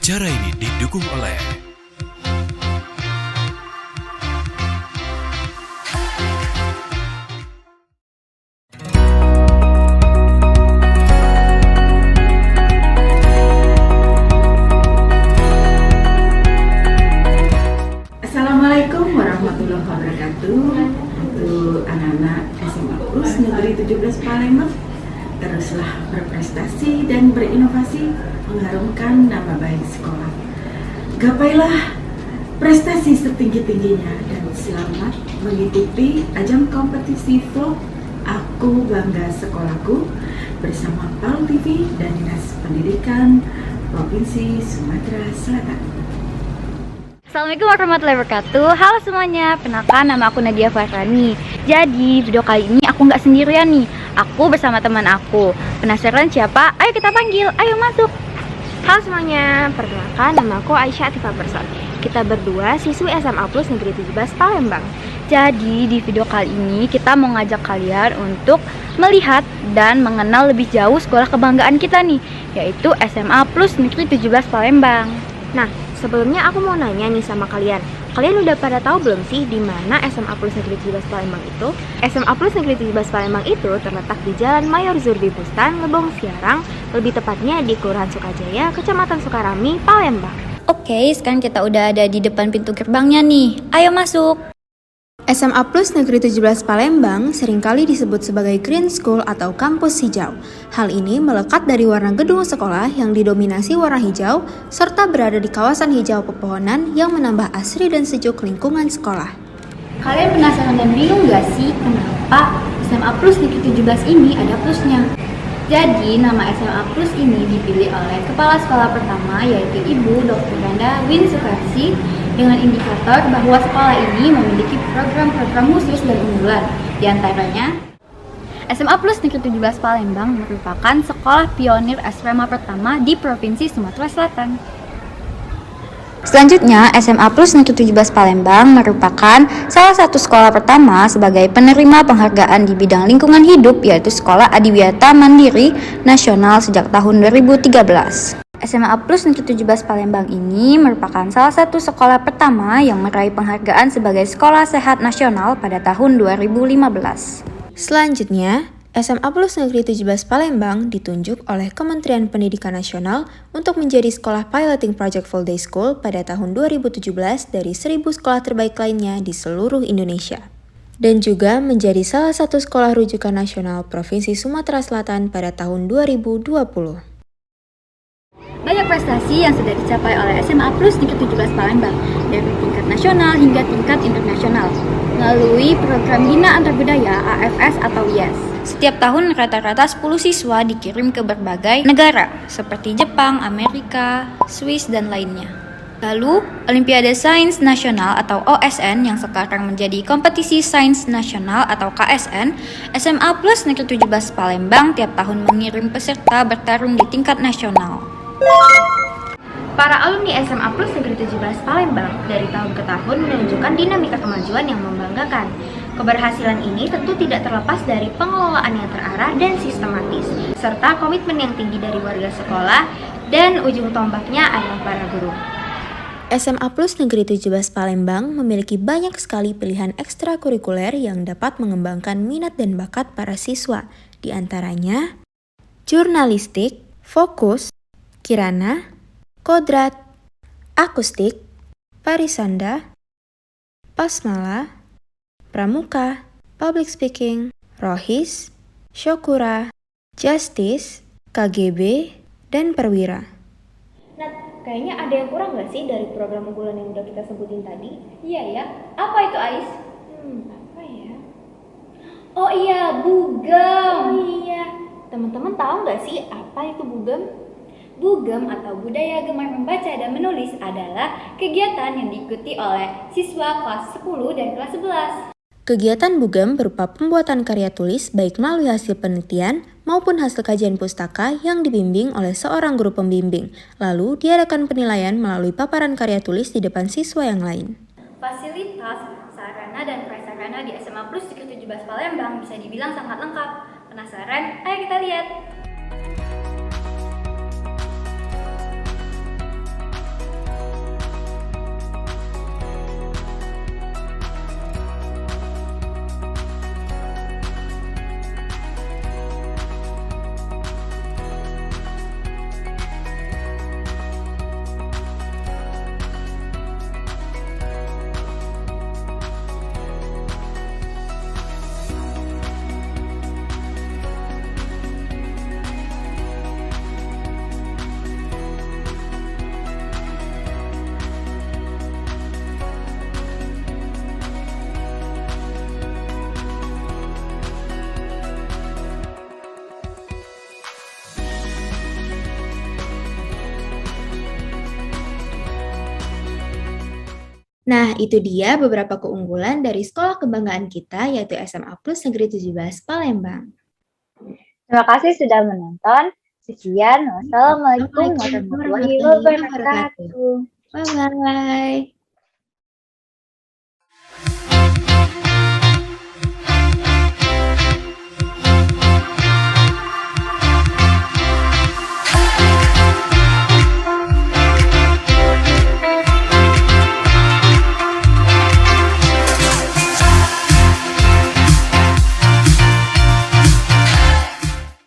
Acara ini didukung oleh Assalamualaikum warahmatullahi wabarakatuh. Untuk anak-anak SMA Plus Negeri 17 Palembang, teruslah berprestasi dan berinovasi mengharumkan nama baik sekolah. Gapailah prestasi setinggi-tingginya dan selamat mengikuti ajang kompetisi vlog Aku Bangga Sekolahku bersama PAL TV dan Dinas Pendidikan Provinsi Sumatera Selatan. Assalamualaikum warahmatullahi wabarakatuh. Halo semuanya, perkenalkan nama aku Nadia Farhani. Jadi video kali ini aku nggak sendirian nih. Aku bersama teman aku. Penasaran siapa? Ayo kita panggil, ayo masuk. Halo semuanya, perkenalkan nama aku Aisyah Atifa Person. Kita berdua siswi SMA Plus Negeri 17 Palembang. Jadi di video kali ini kita mau ngajak kalian untuk melihat dan mengenal lebih jauh sekolah kebanggaan kita nih, yaitu SMA Plus Negeri 17 Palembang. Nah, sebelumnya aku mau nanya nih sama kalian. Kalian udah pada tahu belum sih di mana SMA Plus Negeri 17 Palembang itu? SMA Plus Negeri 17 Palembang itu terletak di Jalan Mayor Zurbi Bustan, Lebong Siarang, lebih tepatnya di Kelurahan Sukajaya, Kecamatan Sukarami, Palembang. Oke, sekarang kita udah ada di depan pintu gerbangnya nih. Ayo masuk. SMA Plus Negeri 17 Palembang seringkali disebut sebagai Green School atau kampus hijau. Hal ini melekat dari warna gedung sekolah yang didominasi warna hijau serta berada di kawasan hijau pepohonan yang menambah asri dan sejuk lingkungan sekolah. Kalian penasaran dan bingung gak sih kenapa SMA Plus Negeri 17 ini ada plusnya? Jadi nama SMA Plus ini dipilih oleh kepala sekolah pertama yaitu Ibu Dr. Randa Win Sukarsi dengan indikator bahwa sekolah ini memiliki program-program khusus dan unggulan. Di antaranya SMA Plus Negeri 17 Palembang merupakan sekolah pionir asrama pertama di Provinsi Sumatera Selatan. Selanjutnya, SMA Plus Negeri 17 Palembang merupakan salah satu sekolah pertama sebagai penerima penghargaan di bidang lingkungan hidup, yaitu Sekolah Adiwiyata Mandiri Nasional sejak tahun 2013. SMA Plus Negeri 17 Palembang ini merupakan salah satu sekolah pertama yang meraih penghargaan sebagai Sekolah Sehat Nasional pada tahun 2015. Selanjutnya, SMA Plus Negeri 17 Palembang ditunjuk oleh Kementerian Pendidikan Nasional untuk menjadi sekolah piloting project full day school pada tahun 2017 dari 1.000 sekolah terbaik lainnya di seluruh Indonesia. Dan juga menjadi salah satu sekolah rujukan nasional Provinsi Sumatera Selatan pada tahun 2020. Banyak prestasi yang sudah dicapai oleh SMA Plus Negeri 17 Palembang dari tingkat nasional hingga tingkat internasional melalui program Bina Antarbudaya AFS atau YES. Setiap tahun rata-rata 10 siswa dikirim ke berbagai negara seperti Jepang, Amerika, Swiss, dan lainnya. Lalu, Olimpiade Sains Nasional atau OSN yang sekarang menjadi Kompetisi Sains Nasional atau KSN, SMA Plus Negeri 17 Palembang tiap tahun mengirim peserta bertarung di tingkat nasional. Para alumni SMA Plus Negeri 17 Palembang dari tahun ke tahun menunjukkan dinamika kemajuan yang membanggakan. Keberhasilan ini tentu tidak terlepas dari pengelolaan yang terarah dan sistematis, serta komitmen yang tinggi dari warga sekolah, dan ujung tombaknya adalah para guru. SMA Plus Negeri 17 Palembang memiliki banyak sekali pilihan ekstrakurikuler yang dapat mengembangkan minat dan bakat para siswa, di antaranya jurnalistik, fokus, kirana, kodrat, akustik, parisanda, pasmala, pramuka, public speaking, rohis, syokura, justice, KGB, dan perwira. Nah, kayaknya ada yang kurang nggak sih dari program unggulan yang udah kita sebutin tadi? Iya ya, apa itu Ais? Apa ya? Oh iya, Bugem. Oh iya, teman-teman tahu nggak sih apa itu Bugem? Bugem atau Budaya Gemar Membaca dan Menulis adalah kegiatan yang diikuti oleh siswa kelas 10 dan kelas 11. Kegiatan Bugem berupa pembuatan karya tulis baik melalui hasil penelitian maupun hasil kajian pustaka yang dibimbing oleh seorang guru pembimbing. Lalu diadakan penilaian melalui paparan karya tulis di depan siswa yang lain. Fasilitas, sarana, dan prasarana di SMA Plus Negeri 17 Palembang bisa dibilang sangat lengkap. Penasaran? Ayo kita lihat! Nah, itu dia beberapa keunggulan dari sekolah kebanggaan kita, yaitu SMA Plus Negeri 17 Palembang. Terima kasih sudah menonton. Sekian, wassalamualaikum warahmatullahi wabarakatuh. Bye-bye.